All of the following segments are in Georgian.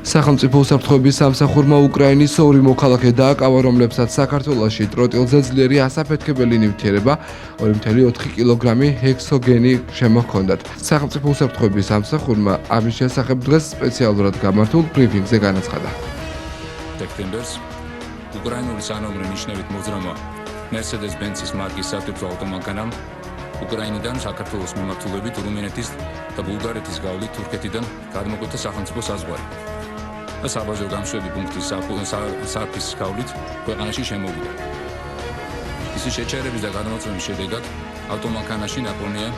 სახელმწიფო უსაფრთხოების სამსახურმა უკრაინის ორი მოქალაქე დააკავა, რომლებსაც საქართველოში ტროტილზე ძლიერი ასაფეთქებელი ნივთიერება 2.4 კილოგრამი ჰექსოგენი შემოჰქონდათ. სახელმწიფო უსაფრთხოების სამსახურმა ამის შესახებ დღეს სპეციალურად გამართულ ბრიფინგზე განაცხადა. სექტემბერს უკრაინული სანომრე ნიშნებით მოძრამა Mercedes-Benz-ის მარკის სათვიფრო ავტომანქანამ უკრაინიდან საქართველოს მიმართულებით რუმინეთის და ბულგარეთის გავლით თურქეთიდან გადმოკვეთა სახელმწიფო საზღვარი და საბაჟო გამშვები პუნქტის სარფის გავლით ქვეყანაში შემოვიდა. მისი შეჩერების და გადმოცემის შედეგად ავტომანქანაში ნაპოვნია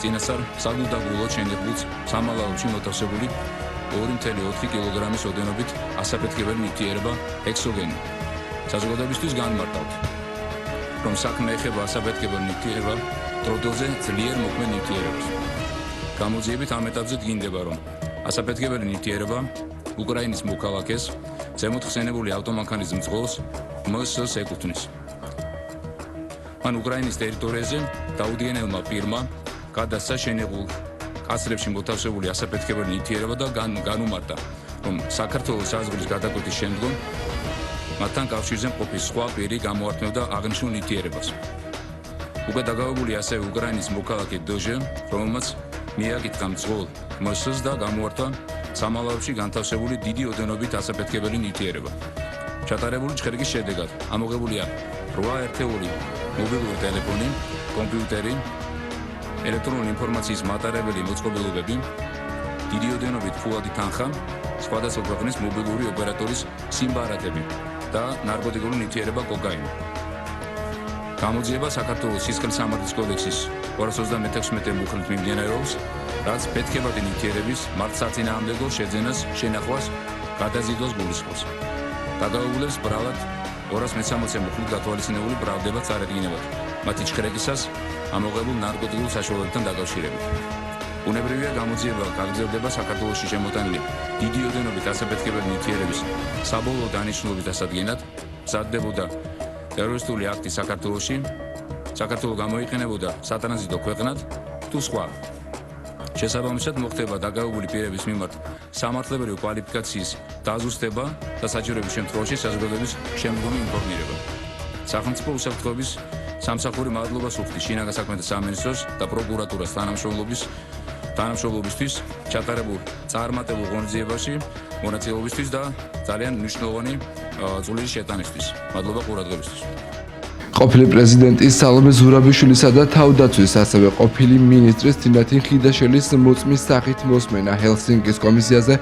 წინასწარ საგულდაგულოდ შენდებულ სამალავში მოთავსებული 2.4 კილოგრამის ოდენობით ასაფეთქებელი ნივთიერება ჰექსოგენი. საზოგადოებისთვის განმარტავთ, რომ საქმე ეხება ასაფეთქებელ ნივთიერება ტროტილზე ძლიერ მოქმედ ნივთიერებას. გამოძიებით ამ ეტაპზე დგინდება, რომ ასაფეთქებელი ნივთიერება უკრაინის მოქალაქეს ზემოთ ხსენებული ავტომანქანის მძღოლს MS-ს ეკუთვნის. მან უკრაინის ტერიტორიაზე დაუდგენელმა პირმა გადასცა შენებულ კასრებში მოთავსებული ასაფეთქებელი ნივთიერება და განუმარტა, რომ საქართველოს საზღვრის გადაკვეთის შემდგომ მათთან კავშირზე მყოფი სხვა პირი გამოართმევდა აღნიშნულ ნივთიერებას. უკვე დაგავებული ასევე უკრაინის მოქალაქე დოჟე, რომელმაც მიაკითხა მძღოლ MS-ს და გამოართვა სამალავში განთავსებული დიდი ოდენობით ასაფეთქებელი ნივთიერება. ჩატარებული ჭხრიკის შედეგად ამოღებულია 8 ერთეული მობილური ტელეფონი, კომპიუტერი, ელექტრონული ინფორმაციის მატარებელი მოწყობილობები, დიდი ოდენობით ფულადი თანხა, სხვადასხვა ქვეყნის მობილური ოპერატორის სიმბარათები და ნარკოტიკული ნივთიერება კოკაინი. გამოძიება საქართველოს სისხლისამართლის კოდექსის 226 მუხლით მიმდინარეობს, რაც ფეთქებადი ნივთიერების მართლსაწინააღმდეგო შეძენას, შენახვას, გადაზიდვას გულისხმობს. დაგავებულებს ბრალად 260 მუხლით გათვალისწინებული ბრალდება წარედგინებათ, მათი ჭხრეკისას ამოღებულ ნარკოტიკულ საშუალებებთან დაკავშირებით. უნებრივია გამოძიება გაგრძელდება საქართველოში შემოტანილი დიდი ოდენობით ასაფეთქებელი ნივთიერების საბოლოო დანიშნულების დასადგენად, მზადდებოდა ტერორისტული აქტი საქართველოში, საქართველო გამოიყენებოდა სატრანზიტო ქვეყნად თუ სხვა. შესაბამისად მოხდება დაგავებული პირების მიმართ სამართლებრივი კვალიფიკაციის დაზუსტება და საჭიროების შემთხვევაში საზოგადოების შემდგომი ინფორმირება. სახელმწიფო უსაფრთხოების სამსახური მადლობას უხდის შინაგან საქმეთა სამინისტროს და პროკურატურას თანამშრომლობისთვის ჩატარებულ წარმატებულ ღონისძიებაში მონაწილეობისთვის და ძალიან მნიშვნელოვანი წვლილი შეტანისთვის. მადლობა ყურადღებისთვის. ყოფილი პრეზიდენტის სალომე ზურაბიშვილისა და თავდაცვის, ასევე ყოფილი მინისტრის თინათინ ხიდაშელის მოწმის სახით მოსმენა ჰელსინკის კომისიაზე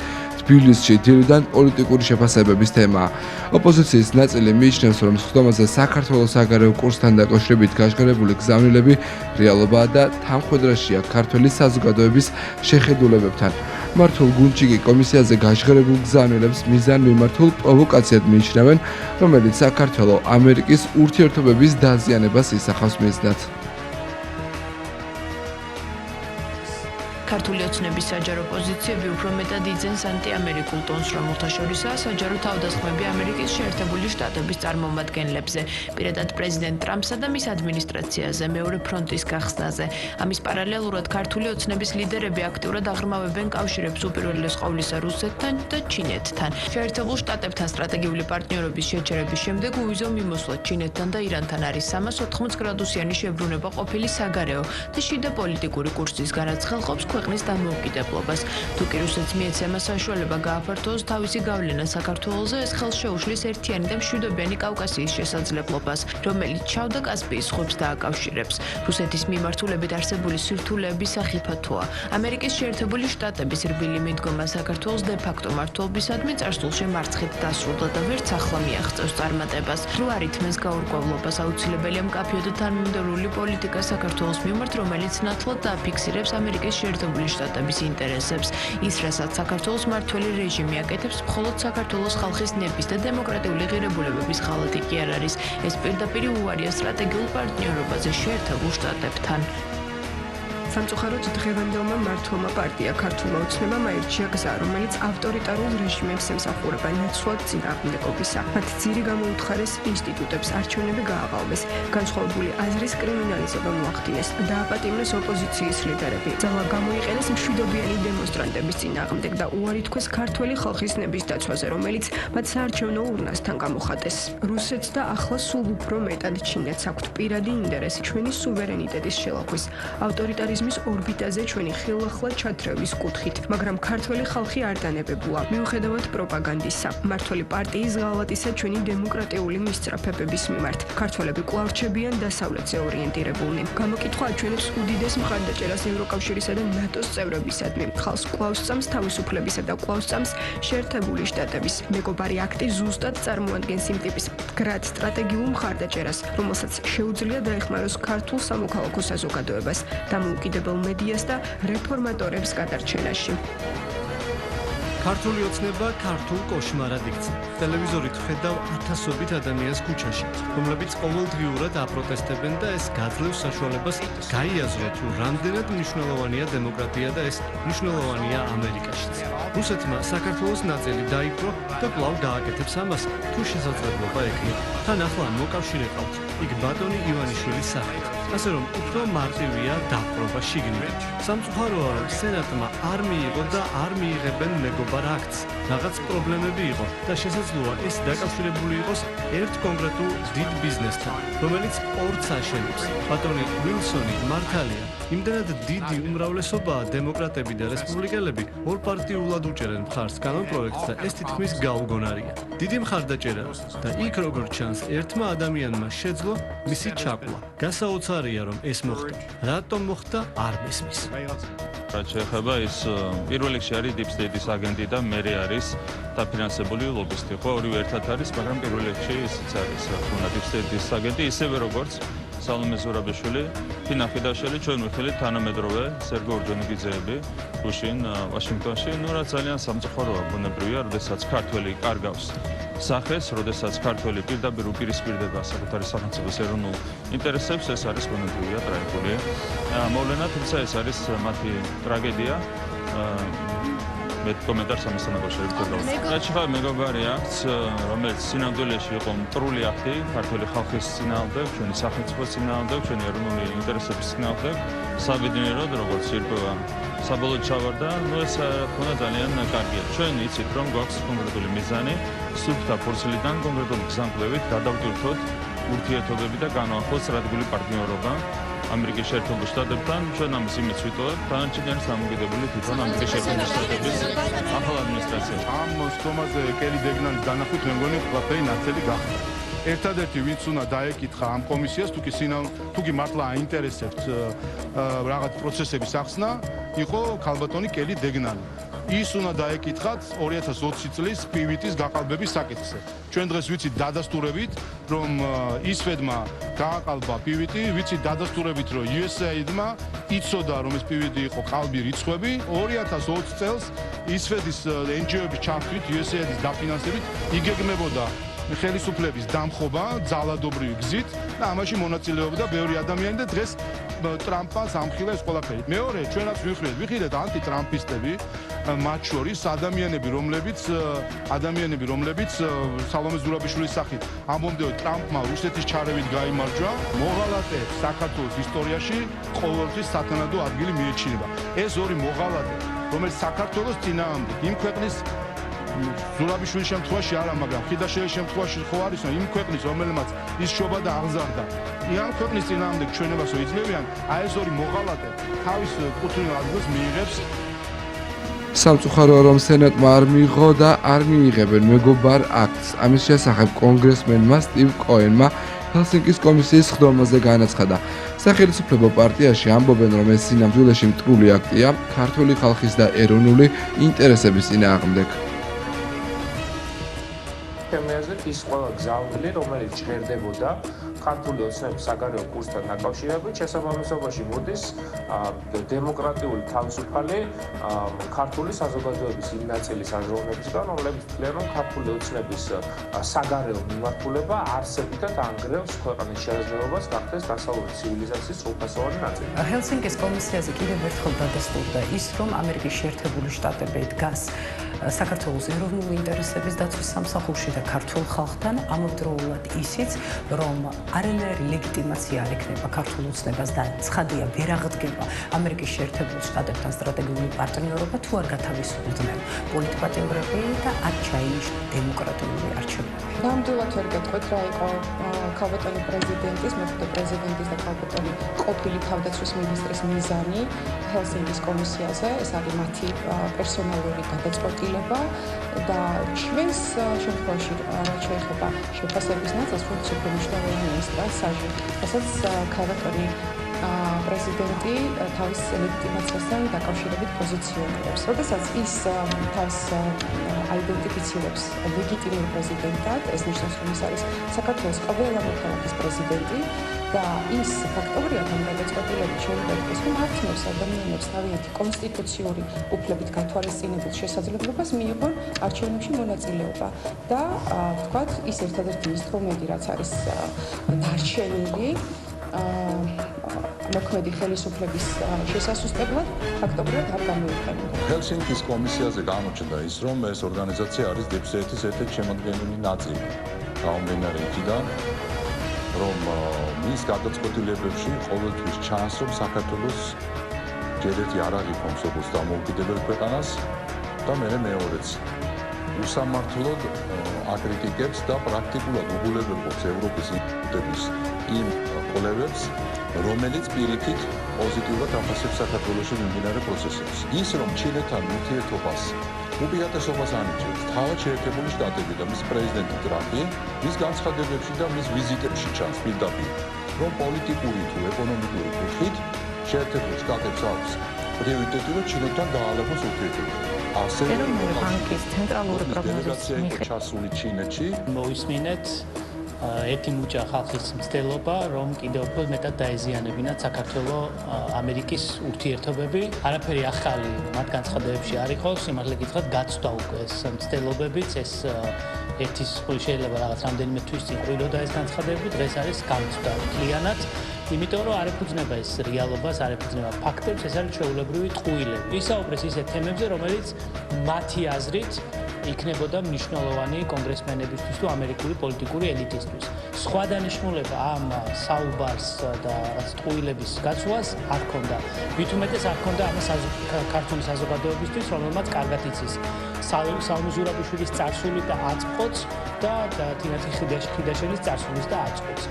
თბილისში დილიდან პოლიტიკური შეფასებების თემაა. ოპოზიციის ნაწილი მიიჩნევს, რომ სხდომაზე საქართველოს საგარეო კურსთან დაკავშირებით გაშღერებული გზავნილები რეალობაა და თანხმდრაშია ქართველი საზოგადოების შეხედულებებთან. მართულ გუნდში კი კომისიაზე გაშღერებულ გზავნილებს მიზანმიმართულ პროვოკაციად მიიჩნევენ, რომელიც საქართველო-ამერიკის ურთიერთობების დაზიანებას ისახავს მიზნად. ქართული ოცნების საჯარო პოზიციები უფრო მეტად იძენს ანტიამერიკულ ტონს, რომელთა შორისაა საჯარო თავდასხმები ამერიკის შეერთებული შტატების წარმომადგენლებზე, პირადად პრეზიდენტ ტრამპსა და მის ადმინისტრაციაზე, მეორე ფრონტის გახსნაზე. ამის პარალელურად ქართული ოცნების ლიდერები აქტიურად აღრმავებენ კავშირებს უპირველეს ყოვლისა რუსეთთან და ჩინეთთან. შეერთებულ შტატებთან სტრატეგიული პარტნიორობის შეჩერების შემდეგ უვიზო მიმოსვლა ჩინეთთან და ირანთან არის 380 გრადუსიანი შებრუნება ყოფილი საგარეო და შიდა პოლიტიკური კურსის განაცხადებს ქვეყნის დამოუკიდებლობას. თუ კი რუსეთს მიეცემა საშუალება გააფართოოს თავისი გავლენა საქართველოზე, ეს ხელს შეუშლის ერთიანი და მშვიდობიანი კავკასიის შესაძლებლობას, რომელიც ჩავდა კასპიის ზღვებს დააკავშირებს. რუსეთის მიმართულებით არსებული სირთულეების სახიფათოა. ამერიკის შეერთებული შტატების რბილი მიდგომა საქართველოს დე-ფაქტო მმართველობისადმი წარსულში მარცხით დასრულდა და ვერც ახლა მიაღწევს წარმატებას. რო არ ითმეს გაურკვევლობას, აუცილებელია მკაფიო და თანმიმდევრული პოლიტიკა საქართველოს მიმართ, რომელიც ნათლად დააფიქსირებს ამერიკის შეერთებული შტატების ინტერესებს. ის, რასაც საქართველოს მმართველი რეჟიმი აკეთებს, მხოლოდ საქართველოს ხალხის ნების და დემოკრატიული ღირებულებების ხალათი კი არ არის. ეს პირდაპირ უვარია სტრატეგიულ პარტნიორობაზე შეერთებულ შტატებთან. სამწუხაროდ დღევანდელმა მართლმა პარტია ქართულმა ოცნებამ აირჩია გზა, რომელიც ავტორიტარულ რეჟიმებს ემსახურება ნაცვლად წინააღმდეგობისა. მათ ძირი გამოუთხარეს ინსტიტუტებს, არჩევნები გააყალბეს, განსხვავებული აზრის კრიმინალიზება მოახდინეს, დააპატიმრეს ოპოზიციის ლიდერები, ძალა გამოიყენეს მშვიდობიანი დემონსტრანტების წინააღმდეგ და უარი თქვეს ქართველი ხალხის ნების დაცვაზე, რომელიც მათ საარჩევნო ურნასთან გამოხატეს. რუსეთს და ახლა სულ უფრო მეტად ჩინეთს აქვთ პირადი ინტერესი ჩვენი სუვერენიტეტის შელახვის, ავტორიტარიზმის ორბიტაზე ჩვენი ხილახლა ჩათრევის კუთხით, მაგრამ ქართველი ხალხი არ დანებებულა. მიუხედავად პროპაგანდისა, მმართველი პარტიის ღალატისა ჩვენი დემოკრატიული მისწრაფებების მიმართ, ქართველები კვლავ რჩებიან დასავლეთზე ორიენტირებულნი. გამოკითხვა აჩვენებს უდიდეს მხარდაჭერას ევროკავშირისა და ნატოს წევრებისადმი. ხალხს კვლავ სწამს თავისუფლებისა და კვლავ სწამს შეერთებული შტატების მეგობარი აქტი ზუსტად წარმოადგენს იმ ტიპის მდგრად სტრატეგიულ მხარდაჭერას, რომელსაც შეუძლია დაეხმაროს ქართულ სამოქალაქო საზოგადოებას, დამოუკიდებელ მედიას და რეფორმატორებს გადარჩენაში. ქართული ოცნება ქართულ კოშმარად იქცა. ტელევიზორით ხედავ ათასობით ადამიანს ქუჩაში, რომლებიც ყოველდღიურად აპროტესტებენ და ეს გაძლევს საშუალებას გაიაზროთ, თუ რამდენად მნიშვნელოვანია დემოკრატია და ეს მნიშვნელოვანია ამერიკაშიც. რუსეთმა საქართველოს ნაწილი დაიპყრო და კვლავ გააკეთებს ამას, თუ შესაძლებლობა ექნება. თან ახლა მოკავშირეყავთ იქ ბატონი ივანიშვილის სახით. ასე რომ უფრო მარტივია დაპყრობა შიგნით. სამწუხაროა, რომ სენატმა არ მიიღო და არ მიიღებენ მეგობარ აქტს. რაღაც პრობლემები იყო და შესაძლოა ეს დაკავშირებული იყოს ერთ კონკრეტულ დიდ ბიზნესთან, რომელიც პორტს აშენებს. ბატონი უილსონი მართალია. იმდენად დიდი უმრავლესობაა დემოკრატები და რესპუბლიკელები ორპარტიულად უჭერენ მხარს კანონპროექტს და ეს თითქმის გაუგონარია. დიდი მხარდაჭერა და იქ როგორ ჩანს ერთმა ადამიანმა შეძლო მისი ჩაკვა. გასაოცარია რომ ეს მოხდა. რატომ მოხდა არ მესმის. რაც შეეხება ის პირველ რიგში არის Deep State-ის აგენტი და მერე არის დაფინანსებული ლობისტი. ხო, ორივე ერთად არის, მაგრამ პირველ რიგში ისიც არის, თუნდაც Deep State-ის აგენტი, ისევე როგორც სალომე ზურაბიშვილი, თინა ხიდაშელი, ჩვენ ვიხილით თანამედროვე სერგო ორჯონიკიძეები, გუშინ ვაშინგტონში, რაც ძალიან სამწუხაროა, ბუნებრივია, როდესაც ქართველი კარგავს სახეს, როდესაც ქართველი პირდაპირ უპირისპირდება საკუთარი სახელმწიფოს ეროვნულ ინტერესებს, ეს არის ბუნებრივია ტრაგედია. მოვლენა, თუმცა ეს არის მათი ტრაგედია. მე კომენტარს ამასთან დაკავშირებით გავაკეთე. რაც ხა მეგობარი აქტს, რომელიც სინამდვილეში იყო მტრული აქტი ქართული ხალხის წინააღმდეგ, ჩვენი სახელმწიფოს წინააღმდეგ, ჩვენი ეროვნული ინტერესების წინააღმდეგ, საბედნიეროდ როგორც ირკვევა საბოლოოდ ჩავარდა, ეს რა თქმა უნდა ძალიან კარგია. ჩვენ იცით რომ გვაქვს კონკრეტული მიზანი, სუფთა ფურცლიდან კონკრეტული გზამკვლევით გადავტვირთოთ ურთიერთობები და განვახოთ სტრატეგიული პარტნიორობა ამერიკის შეერთებულ შტატებთან. ჩვენ ამის იმედს ვიტოვებთ, დანარჩენი არის დამოკიდებული თვითონ ამერიკის შეერთებულ შტატების ახალ ადმინისტრაციაში. ამ სხდომაზე კელი დეგნანის დანახვით მე მგონი ყველაფერი ნათელი გახდა. ერთადერთი ვინც უნდა დაეკითხა ამ კომისიას, თუ კი მართლა აინტერესებთ რაღაც პროცესების ახსნა, იყო ქალბატონი კელი დეგნანი. ის უნდა დაეკითხათ 2020 წლის პივიტის გაყალბების საკითხზე. ჩვენ დღეს ვიცით დადასტურებით, რომ ისვედმა გააყალბა პივიტი, ვიცით დადასტურებით, რომ USAID-მა იცოდა, რომ ეს პივიტი იყო ყალბი რიცხვები. 2020 წელს ისვედის NGO-ების ჩართვით, USAID-ის დაფინანსებით იგეგმებოდა ხელისუფლების დამხობა ძალადობრივი გზით და ამაში მონაწილეობდა ბევრი ადამიანი და დღეს ტრამპმა სამხილა ეს ყველაფერი. მეორე, ჩვენაც ვიხილეთ ანტიტრამპისტები, მათ შორის ადამიანები, რომლებიც სალომე ზურაბიშვილის სახით ამბობდნენ, ტრამპმა რუსეთის ჩარევით გაიმარჯვა, მოღალატეებს საქართველოს ისტორიაში ყოველთვის სათანადო ადგილი მიეჩინება. ეს ორი მოღალატე, რომელიც საქართველოს წინააღმდეგ, იმ ქვეყნის ზურაბიშვილის შემთხვევაში არა, მაგრამ ხიდაშელის შემთხვევაში ხო არის, რომ იმ ქვეყნის, რომელმაც ის შობა და აღზარდა, ამ ქვეყნის წინააღმდეგ ჩვენებას იძლევიან, აი ეს ორი მოღალატე თავის კუთვნილ ადგილს მიიღებს. სამწუხაროა, რომ სენატმა არ მიიღო და არ მიიღებენ მეგობარ აქტს. ამის შესახებ კონგრესმენმა სტივ კოენმა ჰელსინკის კომისიის სხდომაზე განაცხადა. სახელმწიფო პარტიაში ამბობენ, რომ ეს სინამდვილეში მტრული აქტია ქართული ხალხის და ეროვნული ინტერესების წინააღმდეგ. ჩემი აზრით ის ყველა გზავნილი, რომელიც ჭერდებოდა ქართული ოცნების საგარეო კურსთან დაკავშირებით, შესაბამისობაში მოდის დემოკრატიული თავისუფალი ქართული საზოგადოების იმ ნაწილის აზროვნებისგან, რომლებიც თვლიან, რომ ქართული ოცნების საგარეო მიმართულება არსებითად ანგრევს ქვეყნის შეზღუდვას გახდეს დასავლური ცივილიზაციის სრულფასოვანი ნაწილი. ჰელსინკის კომისიაზე კიდევ ერთხელ დადასტურდა ის, რომ ამერიკის შეერთებული შტატები დგას საქართველოს ეროვნული ინტერესების დაცვის სამსახურში და ქართულ ხალხთან, ამავდროულად ისიც, რომ არანაირი ლეგიტიმაცია არ ექნება ქართულ ოცნებას და ცხადია ვერ აღდგება ამერიკის შეერთებულ შტატებთან სტრატეგიული პარტნიორობა, თუ არ გათავისუფლდნენ პოლიტპატიმრები და არ ჩაინიშნა დემოკრატიული არჩევნები. ნამდვილად ვერ გეტყვით, რა იყო ქალბატონი პრეზიდენტის, მეხუთე პრეზიდენტის და ქალბატონი ყოფილი თავდაცვის მინისტრის მიზანი ჰელსინკის კომისიაზე, ეს არის მათი პერსონალური გადაწყვეტილება და ჩვენს შემთხვევაში რაც შეეხება შეფასების ნაწილს, ვინც უფრო მნიშვნელოვანია ის პასაჟი, რასაც ქალბატონი პრეზიდენტი თავის ლეგიტიმაციასთან დაკავშირებით პოზიციონირებს. როდესაც ის თავს აიდენტიფიცირებს ლეგიტიმურ პრეზიდენტად, ეს ნიშნავს, რომ ის არის საქართველოს ყველა მოქალაქის პრეზიდენტი და ის ფაქტორია, რომ გადაწყვეტილებით შეუდგეს, რომ ართმევს ადამიანებს თავიანთი კონსტიტუციური უფლებით გათვალისწინებულ შესაძლებლობას მიიღონ არჩევნებში მონაწილეობა და ვთქვათ, ის ერთადერთი ინსტრუმენტი, რაც არის დარჩენილი მოქმედი ხელისუფლების შესასუსტებლად ფაქტობრივად არ გამოიყენება. ჰელსინკის კომისიაზე გამოჩნდა ის, რომ ეს ორგანიზაცია არის დეპსეეთის ერთ-ერთი შემადგენელი ნაწილი. გამომდინარე იქიდან, რომ მის გადაწყვეტილებებში ყოველთვის ჩანს, რომ საქართველოს ჯერ ერთი არ აღიქვამს როგორც დამოუკიდებელ ქვეყანას და მეორეც უსამართლოდ აკრიტიკებს და პრაქტიკულად უგულებელყოფს ევროპის ინსტიტუტების იმ კვლევებს, რომელიც პირიქით პოზიტიურად აფასებს საქართველოში მიმდინარე პროცესებს. ის, რომ ჩინეთთან ურთიერთობას უპირატესობას ანიჭებს თავად შეერთებული შტატები და მის პრეზიდენტი ტრამპი, მის განცხადებებში და მის ვიზიტებში ჩანს პირდაპირ, რომ პოლიტიკური თუ ეკონომიკური კუთხით შეერთებულ შტატებს აქვს პრიორიტეტი, რომ ჩინეთთან დაალევოს ურთიერთობა. ეროვნული ბანკის ცენტრალური პროგნოზის მიხედვით ჩასული ჩინეთში მოისმინეთ ერთი მუჭა ხალხის მცდელობა, რომ კიდევ უფრო მეტად დაეზიანებინათ საქართველოს ამერიკის ურთიერთობები. არაფერი ახალი მათ განცხადებებში არ იყო, სიმართლე გითხრათ, გაცვდა უკვე ეს მცდელობებიც, ეს ერთის შეიძლება რაღაც რამდენიმე თვის წინ ყრილოდა ეს განცხადებები, დღეს არის გამწვდა მთლიანად. იმიტომ რომ არ ეფუძნება ეს რეალობას, არ ეფუძნება ფაქტებს, ეს არის ჩვეულებრივი ტყუილები. ისაუბრეს ისეთ თემებზე, რომელიც მათი აზრით იქნებოდა მნიშვნელოვანი კონგრესმენებისთვის თუ ამერიკული პოლიტიკური ელიტისთვის. სხვა დანიშნულება ამ საუბარს და რაღაც ტყუილების გაცვლას არ ჰქონდა. მით უმეტეს არ ჰქონდა ამ ქართული საზოგადოებისთვის, რომელმაც კარგად იცის სალომე ზურაბიშვილის წარსული და აწყვოც და თინათი ხიდაშენის წარსულის და აწყვოც.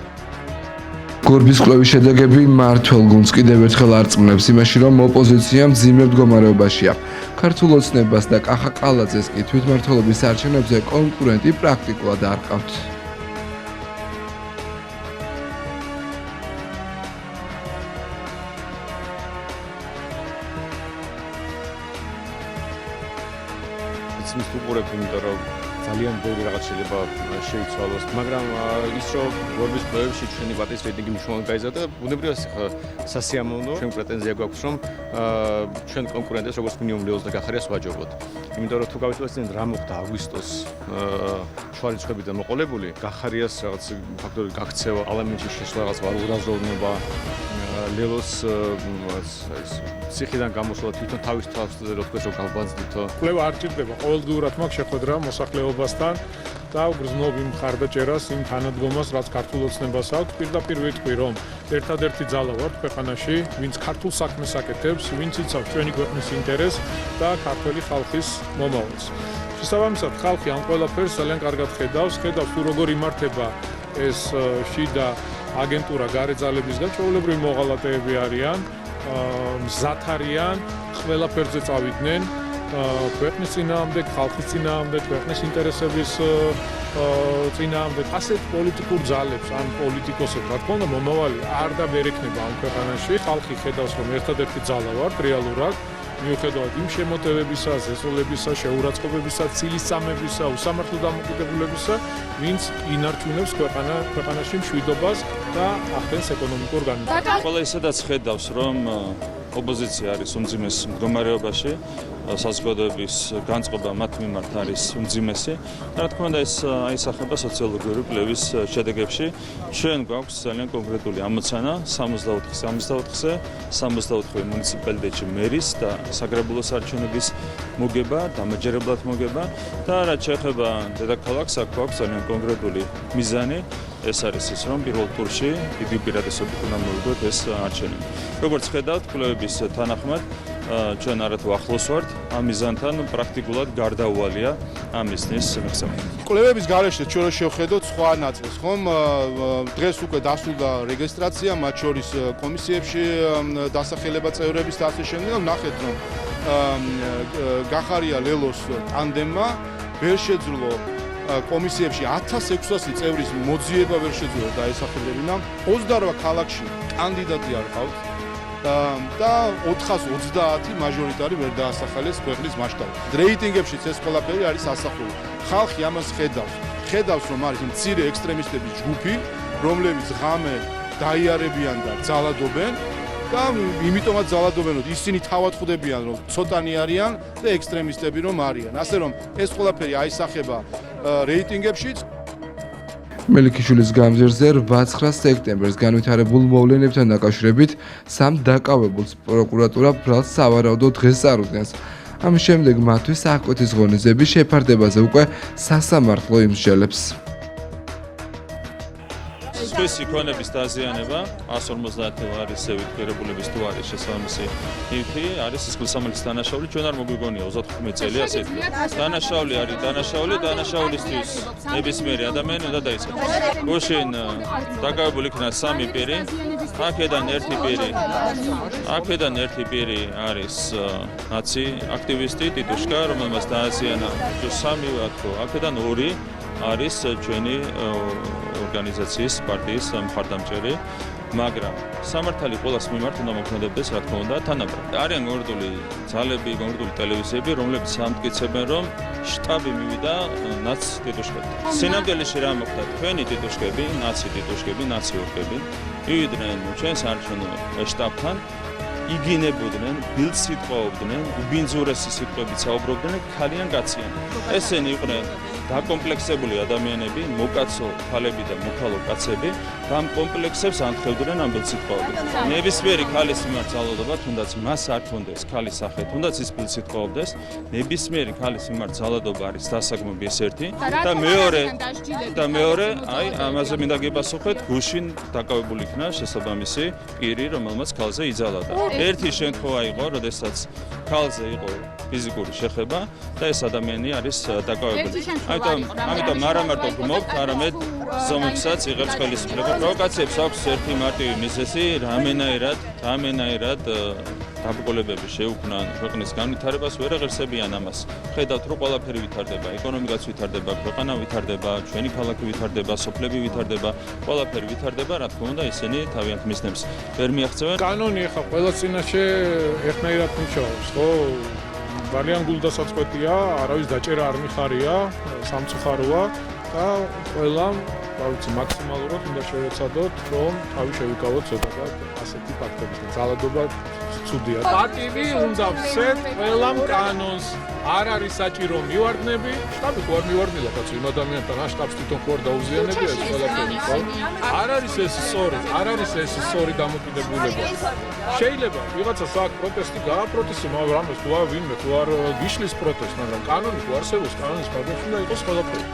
გორბის კვლევის შედეგები მმართველ გუნდს კიდევ ერთხელ არწმუნებს იმაში, რომ ოპოზიცია მძიმე მდგომარეობაშია. ქართულ ოცნებას და კახა ყალაძეს კი თვითმმართველობის არჩევნებზე კონკურენტი პრაქტიკულად არ ყავთ. ისმის უყურებ, იმიტომ რომ ძალიან ბევრი რაღაც შეიძლება შეიცვალოს, მაგრამ ის რომ გორბის კვლევებში ჩვენი პარტიის რეიტინგი მნიშვნელოვნად გაიზარდა, ბუნებრივად სასიამოვნო, ჩვენ პრეტენზია გვაქვს, რომ ჩვენ კონკურენტებს როგორც მინიმუმ ლეონს და გახარიას ვაჯობოთ. იმიტომ რომ თუ გავიცვალებთ რა მოხდა აგვისტოს შუა რიცხვებიდან მოყოლებული, გახარიას რაღაც ფაქტორი გაქცევა, ალამენტში შესვლა რაღაც ვარურაზროვნება, ლელოს ციხიდან გამოსვლა თვითონ თავის თვალსზე რო თქვენ რომ გავბანძდითო. კვლევა არ ჭირდება, ყოველდღიურად მაქვს შეხვედრა მოსახლეობასთან და ვგრძნობ იმ მხარდაჭერას, იმ თანადგომას, რაც ქართულ ოცნებას აქვს. პირდაპირ ვიტყვი, რომ ერთადერთი ძალა ვართ ქვეყანაში, ვინც ქართულ საქმეს აკეთებს, ვინც იცავს ჩვენი ქვეყნის ინტერესს და ქართველი ხალხის მომავალს. შესაბამისად, ხალხი ამ ყველაფერს ძალიან კარგად ხედავს, თუ როგორ იმართება ეს შიდა აგენტურა გარე ძალებისგან, ჩვეულებრივი მოღალატეები არიან, მზად არიან, ყველაფერზე წავიდნენ ქვეყნის წინააღმდეგ, ხალხის წინააღმდეგ, ქვეყნის ინტერესების წინააღმდეგ, ასეთ პოლიტიკურ ძალებს, ან პოლიტიკოსებს, რა თქმა უნდა, მომავალი არ და ვერ ექნება ამ ქვეყანაში. ხალხი ხედავს, რომ ერთადერთი ძალა ვართ რეალურად მიუხედავად იმ შემოტევებისა, ზესოლებისა, შეურაცხყოფებისა, ცილისწამებისა, უსამართლო დამოკიდებულებისა, ვინც ინარჩუნებს ქვეყანაში მშვიდობას და ახდენს ეკონომიკურ განვითარებას. ყველა ისედაც ხედავს, რომ ოპოზიცია არის უმძიმეს მდგომარეობაში, საზოგადოების განწყობა მათ მიმართ არის უმძიმესი. რა თქმა უნდა, ეს აისახება სოციოლოგიური კვლევის შედეგებში. ჩვენ გვაქვს ძალიან კონკრეტული ამოცანა 64-ზე 64 მუნიციპალიტეტში მერის და საგრებულოს არჩევნების მოგება, დამაჯერებლად მოგება და რაც შეეხება დედაქალაქს, აქ გვაქვს ძალიან კონკრეტული მიზანი. ეს არის ის, რომ პირველ ტურში დიდი უპირატესობით უნდა მოვიდოთ ეს არჩევნები. როგორც ხედავთ, კვლევების თანახმად, ჩვენ არათუ ახლოს ვართ ამ მიზანთან, პრაქტიკულად გარდაუვალია ამ მიზნის მიღწევა. კვლევების გარეშე ჩვენ შევხედოთ სხვა ნაწილს, ხომ? დღეს უკვე დასრულდა რეგისტრაცია, მათ შორის კომისიებში დასახელება წევრების და ასე შემდეგ. ნახეთ, რომ გახარია ლელოს ტანდემმა ვერ შეძლო კომისიებში 1600 წევრის მოძიება ვერ შეძლო დაესახელებინა. 28 ქალაქში კანდიდატი არ ყავთ და 430 მაჟორიტარი ვერ დაასახელეს ქვეყნის მასშტაბით. რეიტინგებშიც ეს ყველაფერი არის ასახული. ხალხი ამას ხედავს, რომ არის მცირე ექსტრემისტების ჯგუფი, რომლებიც ღამე დაიარებიან და ძალადობენ და იმიტომაც ძალადობენ, რომ ისინი თავად ხვდებიან, რომ ცოტანი არიან და ექსტრემისტები რომ არიან. ასე რომ ეს ყველაფერი აისახება რეიტინგებშიც. მელიქიშვილის გამზირზე 8-9 სექტემბერს განვითარებულ მოვლენებთან დაკავშირებით სამ დაკავებულს პროკურატურა ბრალს სავარაუდოდ დღეს წარუდგენს. ამის შემდეგ მათთვის აღკვეთის ღონისძიების შეფარდებაზე უკვე სასამართლო იმსჯელებს. სხვისი ქონების დაზიანება 150 ლარისევით ღირებულების თუ არის შესაბამისი ნივთი არის სისხლისამართლის დანაშაული. ჩვენ არ მოგვიგონია 35 წელი ასე ითქვა. დანაშაული არის დანაშაულისთვის ნებისმიერი ადამიანი უნდა დაიწყოს. გუშინ დაკავებული იქნა 3 პირი. აქედან ერთი პირი არის ნაცი აქტივისტი ტიტუშკა, რომელმაც დააზიანა 3 ვათქო. აქედან 2 არის ჩვენი ორგანიზაციის პარტიის მხარდამჭერი, მაგრამ სამართალი ყოველას მიმართ უნდა მოქმედებდეს, რა თქმა უნდა, თანაბრად. არიან გონდული ძალები, გონდული ტელევიზიები, რომლებიც ამტკიცებენ, რომ შტაბი მივიდა ნაც ტიტუშკებთან. სინამდვილეში რა მოხდა? თქვენი ტიტუშკები, ნაცი ტიტუშკები, ნაცი ორგები მივიდნენ ჩვენს არჩევნო შტაბთან, იგინებოდნენ, ბილდსიტყვაობდნენ, უბინძურესი სიტყვებით საუბრობდნენ, ქალიან კაციან. ესენი იყვნენ დაკომპლექსებული ადამიანები, მოკაცო ქალები და მოქალო კაცები, და ამ კომპლექსებს ანთხოვდნენ ამ ბილდსიტყვაობით. ნებისმიერი ქალის მიმართ ძალადობა, თუნდაც მას არ ქონდეს ქალის სახე, თუნდაც ის ბილდსიტყვაობდეს, ნებისმიერი ქალის მიმართ ძალადობა არის დასაგმობი ეს ერთი და მეორე, აი ამაზე მინდა გიპასუხოთ, გუშინ დაკავებული იქნა შესაბამისი პირი, რომელმაც ქალზე იძალადა. ერთი შემთხვევა იყო, როდესაც ქალზე იყო ფიზიკური შეხება და ეს ადამიანი არის დაკავებული. ამიტომ არა მარტო გმობთ, არამედ ზომებსაც იღებს ხელისუფლება. პროვოკაციებს აქვს ერთი მარტივი მიზეზი, რამენაირად დაბრკოლებები შეუქმნან ქვეყნის განვითარებას, ვერ აღერსებიან ამას. ხედავთ, რომ ყველაფერი ვითარდება, ეკონომიკაც ვითარდება, ქვეყანა ვითარდება, ჩვენი ქალაქი ვითარდება, სოფლები ვითარდება, ყველაფერი ვითარდება, რა თქმა უნდა, ისინი თავიანთ მიზნებს ვერ მიაღწევენ. კანონი ახლა ყველა წინაშე ერთნაირად მუშაობს, ხო? ძალიან გულდასაწყვეტია, არავის დაჭერა არ მიხარია, სამწუხაროა და ყველამ მაქსიმალურად უნდა შევეცადოთ, რომ თავი შევიკავოთ ზოგადად ასეთი ფაქტებიდან. ძალადობა ცუდია. პარტიები უნდა ვსეთ ყველამ კანონს. არ არის საჭირო მივარდნები, შტაბი ხო არ მივარდნილა კაცო იმ ადამიანთან, შტაბს თვითონ ხო არ დაუზიანებია ეს ყველაფერი, ხო? არ არის ეს სწორი დამოკიდებულება. შეიძლება ვიღაცას აქ პროტესტი გააპროტესტო, მაგრამ თუ არ ვინმე თუ არ გიშლის პროტესტს, მაგრამ კანონი თუ არსებობს, კანონის ფარგლებში უნდა იყოს ყველაფერი.